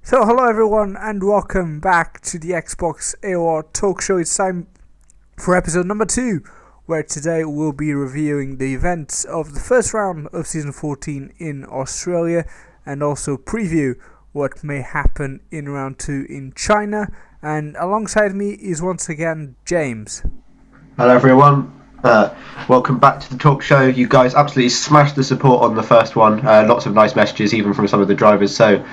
So hello everyone and welcome back to the Xbox AOR Talkshow. It's time for episode number 2, where today we'll be reviewing the events of the first round of Season 14 in Australia and also preview what may happen in round 2 in China. And alongside me is once again James. Hello everyone, welcome back to the talk show. You guys absolutely smashed the support on the first one, lots of nice messages even from some of the drivers, so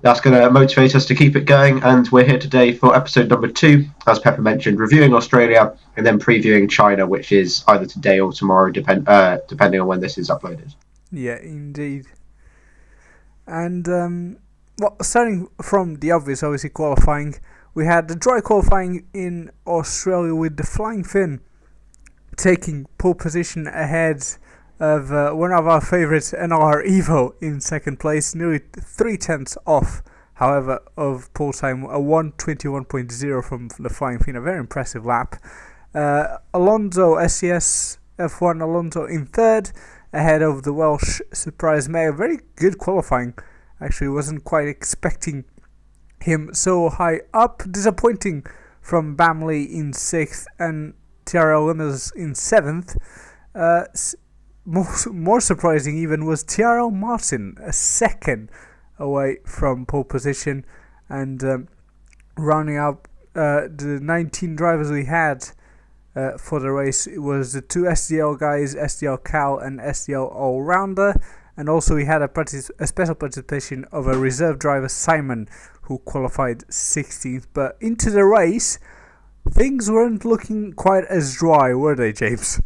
that's going to motivate us to keep it going, and we're here today for episode number 2, as Pepper mentioned, reviewing Australia and then previewing China, which is either today or tomorrow, depending on when this is uploaded. Yeah, indeed. And starting from the obvious, obviously qualifying, we had the dry qualifying in Australia with the Flying Finn taking pole position ahead of one of our favourites, NR Evo, in second place, nearly 3/10 off, however, of pole time, a 1:21.0 from the Flying Finn, a very impressive lap. Alonso, SCS F1 Alonso in third, ahead of the Welsh Surprise Mayor. Very good qualifying, actually, wasn't quite expecting him so high up. Disappointing from Bamley in 6th and TRL Limers in 7th. More surprising even was TRL Martin, a second away from pole position, and rounding up the 19 drivers we had for the race. It was the 2 SDL guys, SDL Cal and SDL All-Rounder, and also we had a special participation of a reserve driver, Simon, who qualified 16th. But into the race, things weren't looking quite as dry, were they, James?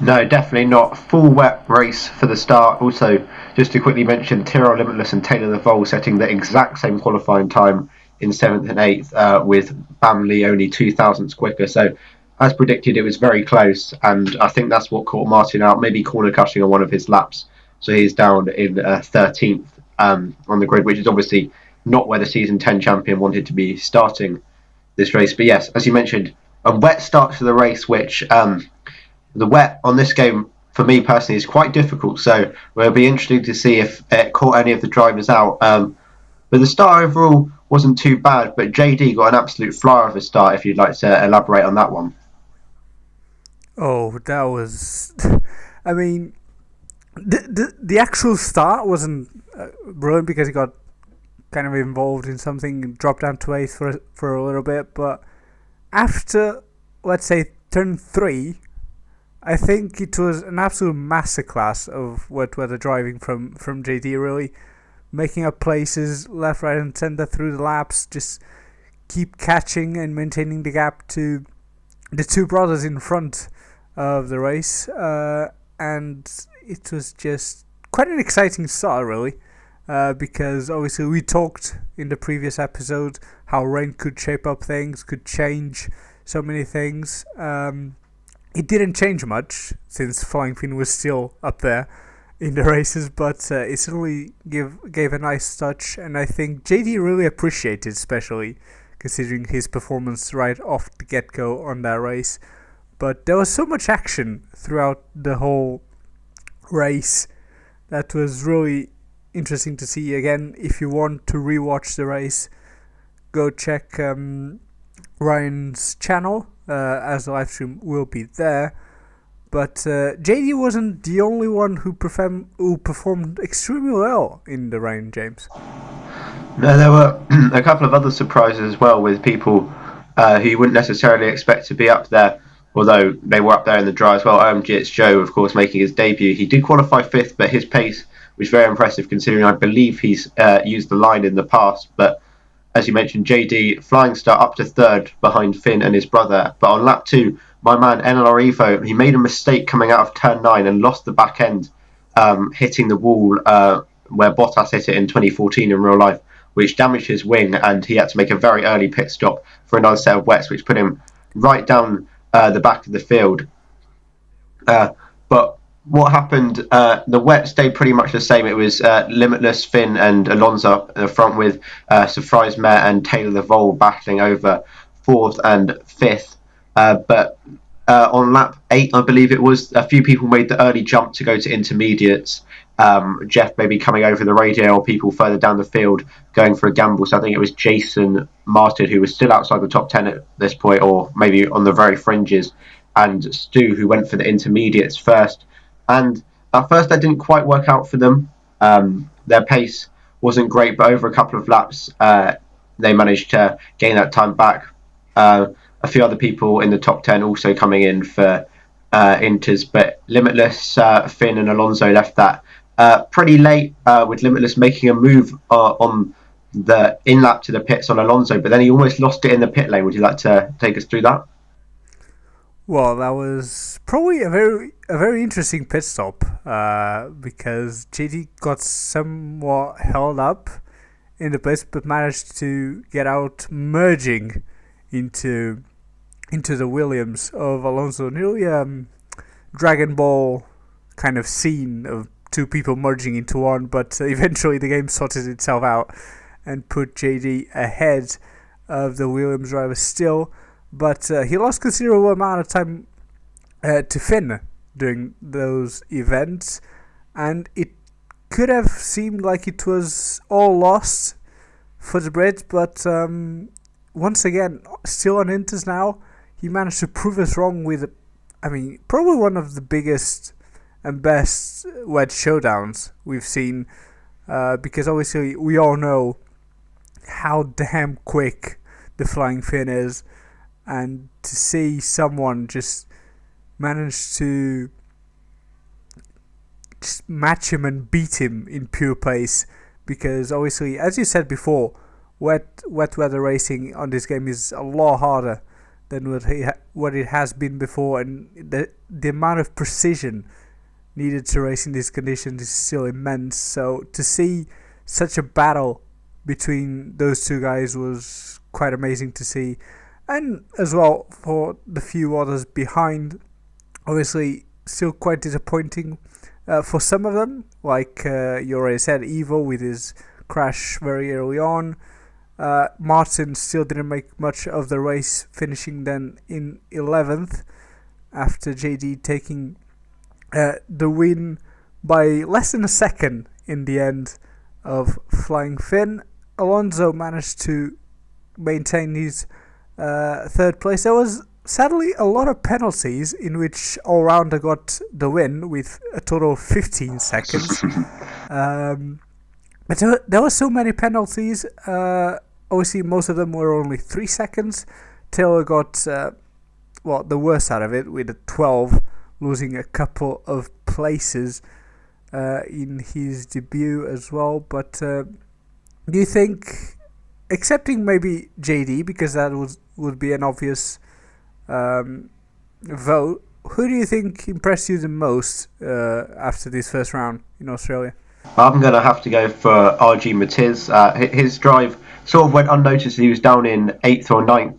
No, definitely not. Full wet race for the start. Also, just to quickly mention, Tyrrell Limitless and Taylor the Vole setting the exact same qualifying time in 7th and 8th, with Bamley only 2,000ths quicker. So, as predicted, it was very close, and I think that's what caught Martin out, maybe corner cutting on one of his laps. So he's down in 13th on the grid, which is obviously not where the Season 10 champion wanted to be starting this race. But yes, as you mentioned, a wet start to the race, which the wet on this game, for me personally, is quite difficult. So it'll be interesting to see if it caught any of the drivers out. But the start overall wasn't too bad, but JD got an absolute flyer of a start, if you'd like to elaborate on that one. Oh, that was... I mean, the actual start wasn't brilliant because he got kind of involved in something, dropped down to 8th for a little bit, but after, let's say, turn 3, I think it was an absolute masterclass of what were the driving from JD, really making up places left, right and centre through the laps, just keep catching and maintaining the gap to the two brothers in front of the race, and it was just quite an exciting start, really, because obviously we talked in the previous episode how rain could shape up things, could change so many things. It didn't change much since Flying Finn was still up there in the races, but it certainly gave a nice touch, and I think JD really appreciated, especially considering his performance right off the get-go on that race. But there was so much action throughout the whole race that was really interesting to see. Again, if you want to rewatch the race, go check Ryan's channel, as the live stream will be there. But JD wasn't the only one who performed extremely well in the rain, James. No, there were a couple of other surprises as well, with people who you wouldn't necessarily expect to be up there, although they were up there in the dry as well. It's Joe, of course, making his debut. He did qualify 5th, but his pace was very impressive, considering I believe he's used the line in the past. But as you mentioned, JD, flying start up to 3rd behind Finn and his brother. But on lap 2, my man NLR Evo, he made a mistake coming out of turn 9 and lost the back end, hitting the wall where Bottas hit it in 2014 in real life, which damaged his wing, and he had to make a very early pit stop for another set of wets, which put him right down the back of the field. But what happened, the wet stayed pretty much the same. It was Limitless, Finn and Alonso up in the front, with Surprise Mare and Taylor the Vole battling over 4th and 5th. But on lap 8, I believe it was, a few people made the early jump to go to intermediates, Jeff maybe coming over the radio, or people further down the field going for a gamble. So I think it was Jason Martin, who was still outside the top 10 at this point, or maybe on the very fringes, and Stu, who went for the intermediates first. And at first, that didn't quite work out for them. Their pace wasn't great, but over a couple of laps, they managed to gain that time back. A few other people in the top 10 also coming in for Inters, but Limitless, Finn, and Alonso left that pretty late, with Limitless making a move on the in lap to the pits on Alonso, but then he almost lost it in the pit lane. Would you like to take us through that? Well, that was probably a very interesting pit stop, because JD got somewhat held up in the place, but managed to get out, merging into the Williams of Alonso. Nearly Dragon Ball kind of scene of two people merging into one, but eventually the game sorted itself out and put JD ahead of the Williams driver still. But he lost considerable amount of time to Finn during those events, and it could have seemed like it was all lost for the Brit, but once again, still on Inters now, he managed to prove us wrong with, probably one of the biggest and best wedge showdowns we've seen, because obviously we all know how damn quick the Flying Finn is, and to see someone just manage to just match him and beat him in pure pace, because obviously, as you said before, wet weather racing on this game is a lot harder than what it has been before, and the amount of precision needed to race in these conditions is still immense. So to see such a battle between those two guys was quite amazing to see, and as well for the few others behind. Obviously, still quite disappointing for some of them, like you already said, Evo with his crash very early on. Martin still didn't make much of the race, finishing then in 11th after JD taking the win by less than a second in the end of Flying Finn. Alonso managed to maintain his third place. There was sadly a lot of penalties in which all-rounder got the win with a total of 15 seconds. But there were so many penalties. Obviously, most of them were only 3 seconds. Taylor got the worst out of it with a 12, losing a couple of places in his debut as well. But do you think, accepting maybe JD, because that would be an obvious vote, who do you think impressed you the most after this first round in Australia? I'm going to have to go for RG Matiz. His drive sort of went unnoticed. He was down in 8th or 9th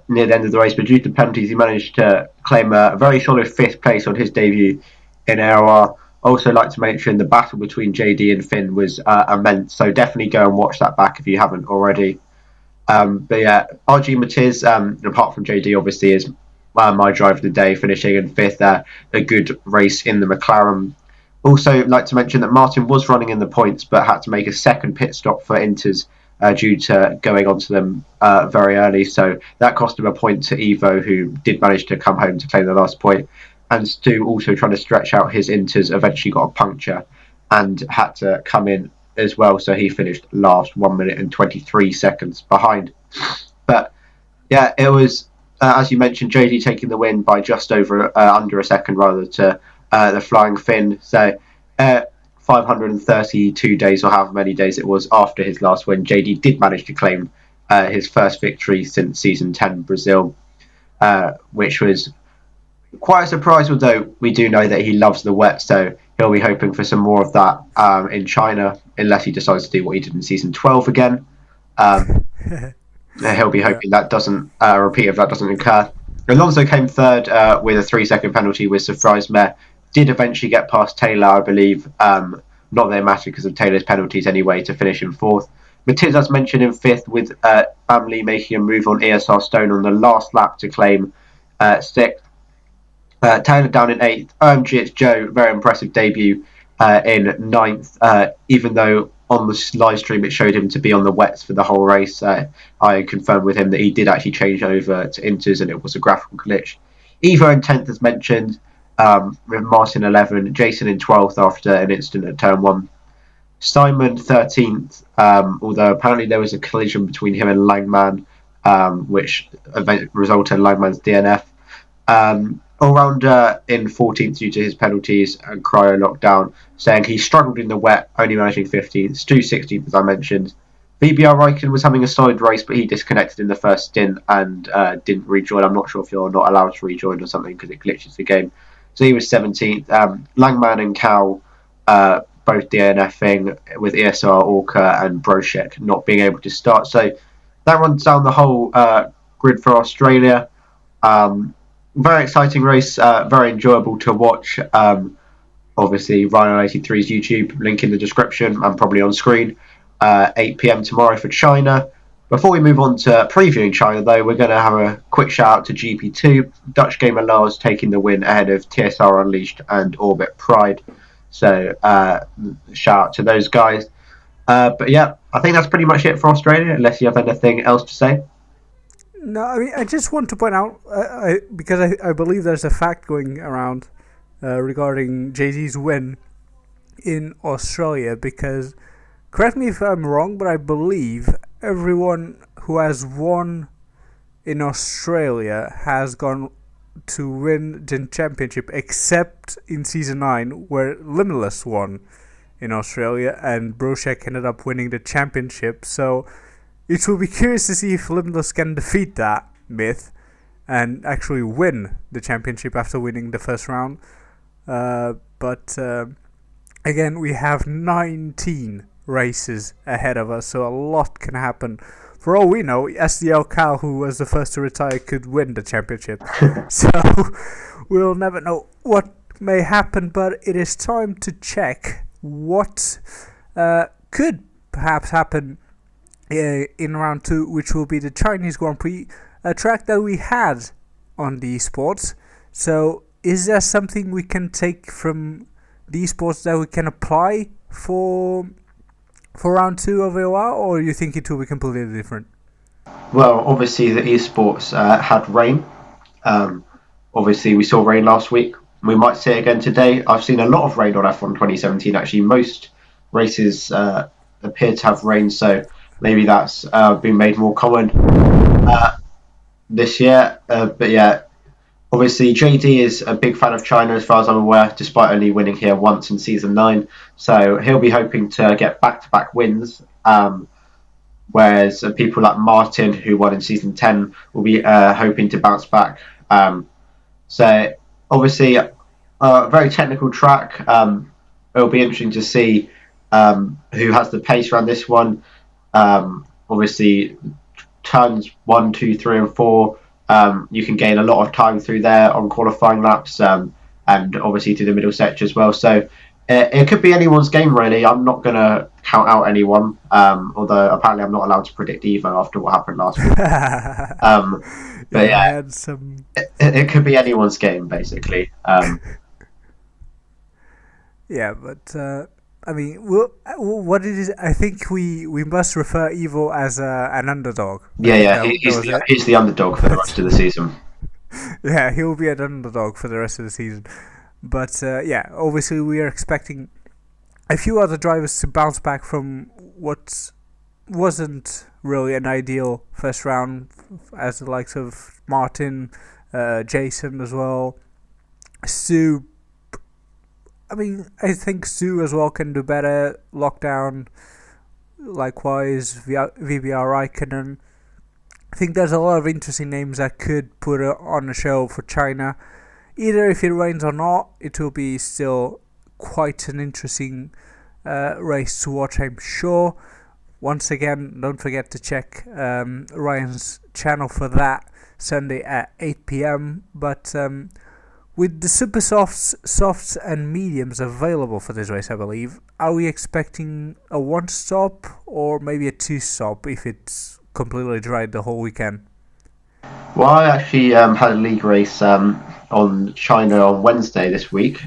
near the end of the race, but due to penalties, he managed to claim a very solid 5th place on his debut in AOR. Also, like to mention the battle between JD and Finn was immense, so definitely go and watch that back if you haven't already. But yeah, RG Matiz, apart from JD, obviously, is my drive of the day, finishing in 5th. A good race in the McLaren. Also, like to mention that Martin was running in the points, but had to make a second pit stop for Inters due to going onto them very early. So that cost him a point to Evo, who did manage to come home to claim the last point. And Stu, also trying to stretch out his Inters, eventually got a puncture and had to come in as well. So he finished last, 1 minute and 23 seconds behind. But yeah, it was, as you mentioned, JD taking the win by just over under a second rather to the Flying Finn. So 532 days, or however many days it was after his last win, JD did manage to claim his first victory since season 10 Brazil, which was quite a surprise, although we do know that he loves the wet, so he'll be hoping for some more of that in China, unless he decides to do what he did in season 12 again. He'll be hoping that doesn't repeat if that doesn't occur. Alonso came third with a 3-second penalty with Surprise Mare. Did eventually get past Taylor, I believe. Not that it mattered because of Taylor's penalties anyway, to finish in 4th. Matiz, as mentioned, in 5th, with Family making a move on ESR Stone on the last lap to claim 6th. Taylor down in 8th. OMG, it's Joe. Very impressive debut in ninth, even though on the live stream it showed him to be on the wets for the whole race. I confirmed with him that he did actually change over to inters and it was a graphical glitch. Evo in 10th as mentioned, with Martin 11th, Jason in 12th after an incident at turn 1. Simon 13th, although apparently there was a collision between him and Langman, which resulted in Langman's DNF. All-rounder in 14th due to his penalties and cryo lockdown, saying he struggled in the wet, only managing 15th. Stu 16th, as I mentioned. VBR Raikkonen was having a solid race, but he disconnected in the first stint and didn't rejoin. I'm not sure if you're not allowed to rejoin or something because it glitches the game. So he was 17th. Langman and Cal both DNFing, with ESR, Orca and Broshek not being able to start. So that runs down the whole grid for Australia. Very exciting race, very enjoyable to watch. Obviously, Rhino83's YouTube link in the description and probably on screen. 8 p.m. tomorrow for China. Before we move on to previewing China, though, we're going to have a quick shout out to GP2. Dutch gamer Lars taking the win ahead of TSR Unleashed and Orbit Pride. So, shout out to those guys. But yeah, I think that's pretty much it for Australia, unless you have anything else to say. No, I mean, I just want to point out, because I believe there's a fact going around regarding Jay-Z's win in Australia, because, correct me if I'm wrong, but I believe everyone who has won in Australia has gone to win the championship, except in Season 9, where Limitless won in Australia, and Broshek ended up winning the championship, so it will be curious to see if Limitless can defeat that myth and actually win the championship after winning the first round. But again, we have 19 races ahead of us, so a lot can happen. For all we know, SDL Cal, who was the first to retire, could win the championship. So we'll never know what may happen, but it is time to check what could perhaps happen in round 2, which will be the Chinese Grand Prix, a track that we had on the esports. So is there something we can take from the esports that we can apply for round 2 of AOR, or you think it will be completely different? Well, obviously the esports had rain. Obviously we saw rain last week. We might see it again today. I've seen a lot of rain on F1 2017 actually. Most races appear to have rain, so maybe that's been made more common this year. But yeah, obviously JD is a big fan of China as far as I'm aware, despite only winning here once in Season 9. So he'll be hoping to get back-to-back wins, whereas people like Martin, who won in Season 10, will be hoping to bounce back. So obviously a very technical track. It'll be interesting to see who has the pace around this one. Obviously, turns 1, 2, 3, and 4, you can gain a lot of time through there on qualifying laps, and obviously through the middle section as well. So it could be anyone's game, really. I'm not going to count out anyone, although apparently I'm not allowed to predict either after what happened last week. But yeah, it could be anyone's game, basically. Yeah, but I mean, what it is, I think we must refer Evo as an underdog. Yeah, he's the underdog for the rest of the season. Yeah, he'll be an underdog for the rest of the season. But yeah, obviously we are expecting a few other drivers to bounce back from what wasn't really an ideal first round, as the likes of Martin, Jason as well, Stu. I mean, I think Stu as well can do better. Lockdown, likewise, VBR Raikkonen. I think there's a lot of interesting names that could put on a show for China. Either if it rains or not, it will be still quite an interesting race to watch, I'm sure. Once again, don't forget to check Ryan's channel for that Sunday at 8 p.m. But with the super softs and mediums available for this race, I believe, are we expecting a one-stop or maybe a two-stop if it's completely dry the whole weekend? Well, I actually had a league race on China on Wednesday this week.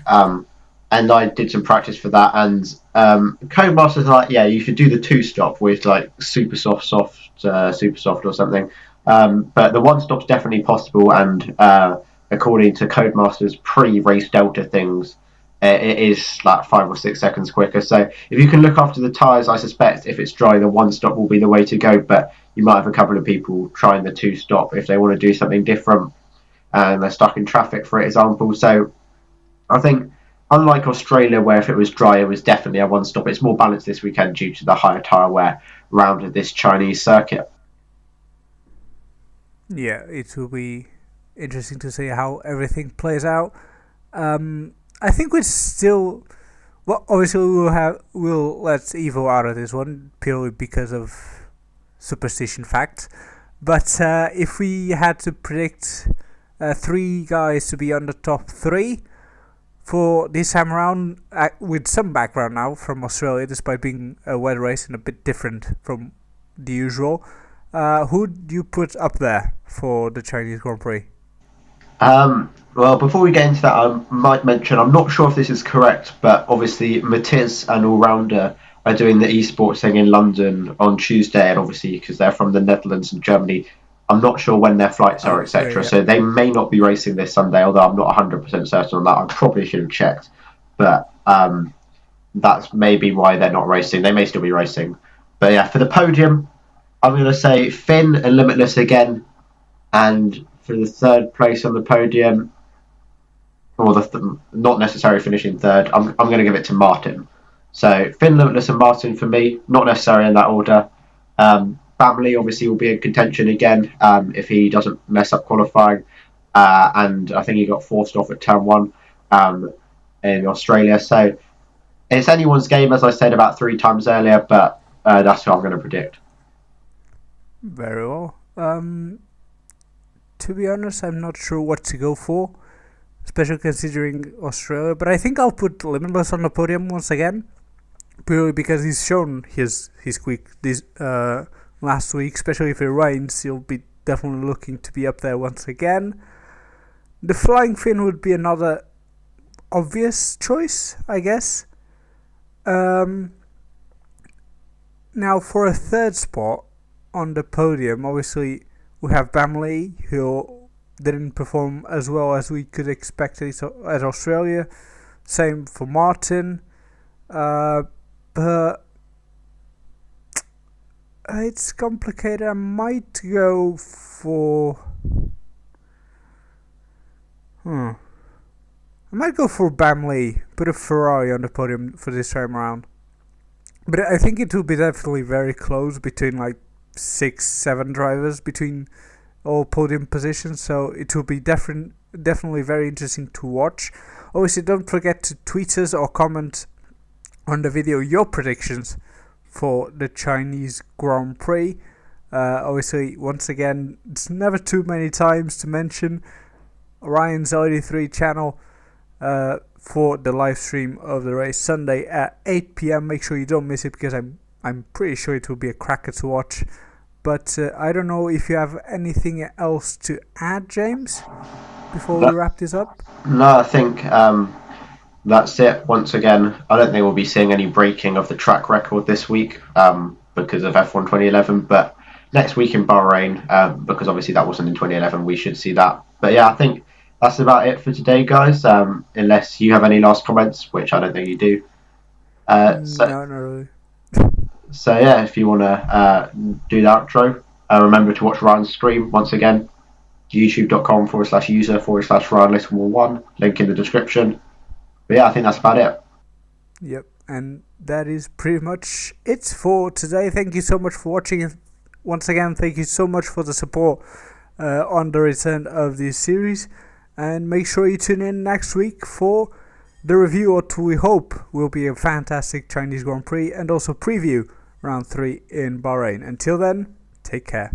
and I did some practice for that. And Codemasters are like, yeah, you should do the two stop with like super soft or something. But the one stop's definitely possible, and according to Codemasters pre-race delta things, it is like 5 or 6 seconds quicker. So if you can look after the tyres, I suspect if it's dry, the one stop will be the way to go. But you might have a couple of people trying the two stop if they want to do something different and they're stuck in traffic, for example. So I think, unlike Australia, where if it was dry, it was definitely a one stop, it's more balanced this weekend due to the higher tyre wear around this Chinese circuit. Yeah, it will be interesting to see how everything plays out. I think we still, well, obviously we'll let Evo out of this one purely because of superstition facts. But if we had to predict three guys to be on the top three for this time around, with some background now from Australia, despite being a wet race and a bit different from the usual, who do you put up there for the Chinese Grand Prix? Well, before we get into that, I might mention I'm not sure if this is correct, but obviously Matiz and All Rounder are doing the esports thing in London on Tuesday, and obviously because they're from the Netherlands and Germany, I'm not sure when their flights are, Oh, yeah, etc. yeah. So they may not be racing this Sunday, although I'm not 100% certain on that. I probably should have checked, but that's maybe why they're not racing. They may still be racing, but yeah, for the podium, I'm going to say Finn and Limitless again, and for the third place on the podium, or not necessarily finishing third, I'm going to give it to Martin. So Finn, Limitless, and Martin for me, not necessarily in that order. Family obviously will be in contention again if he doesn't mess up qualifying, and I think he got forced off at turn one in Australia. So it's anyone's game, as I said about 3 times earlier, but that's who I'm going to predict. Very well. To be honest, I'm not sure what to go for, especially considering Australia. But I think I'll put Limitless on the podium once again, purely because he's shown his quick this last week. Especially if it rains, he'll be definitely looking to be up there once again. The Flying Fin would be another obvious choice, I guess. Um, Now for a third spot on the podium, obviously we have Bamley, who didn't perform as well as we could expect at Australia. Same for Martin. But it's complicated. I might go for. I might go for Bamley. Put a Ferrari on the podium for this time around. But I think it will be definitely very close between like 6, 7 drivers between all podium positions. So it will be definitely very interesting to watch. Obviously, don't forget to tweet us or comment on the video your predictions for the Chinese Grand Prix. Obviously, once again, it's never too many times to mention Ryan's LED3 channel for the live stream of the race Sunday at 8 p.m. Make sure you don't miss it because I'm pretty sure it will be a cracker to watch. But I don't know if you have anything else to add, James, before we wrap this up. No, I think that's it. Once again, I don't think we'll be seeing any breaking of the track record this week because of F1 2011. But next week in Bahrain, because obviously that wasn't in 2011, we should see that. But yeah, I think that's about it for today, guys. Unless you have any last comments, which I don't think you do. No, not really. So yeah, if you want to do the outro, remember to watch Ryan's stream once again. youtube.com/user/Ryan Littlemore1. Link in the description. But yeah, I think that's about it. Yep, and that is pretty much it for today. Thank you so much for watching. Once again, thank you so much for the support on the return of this series. And make sure you tune in next week for the review, or we hope will be a fantastic Chinese Grand Prix, and also preview round 3 in Bahrain. Until then, take care.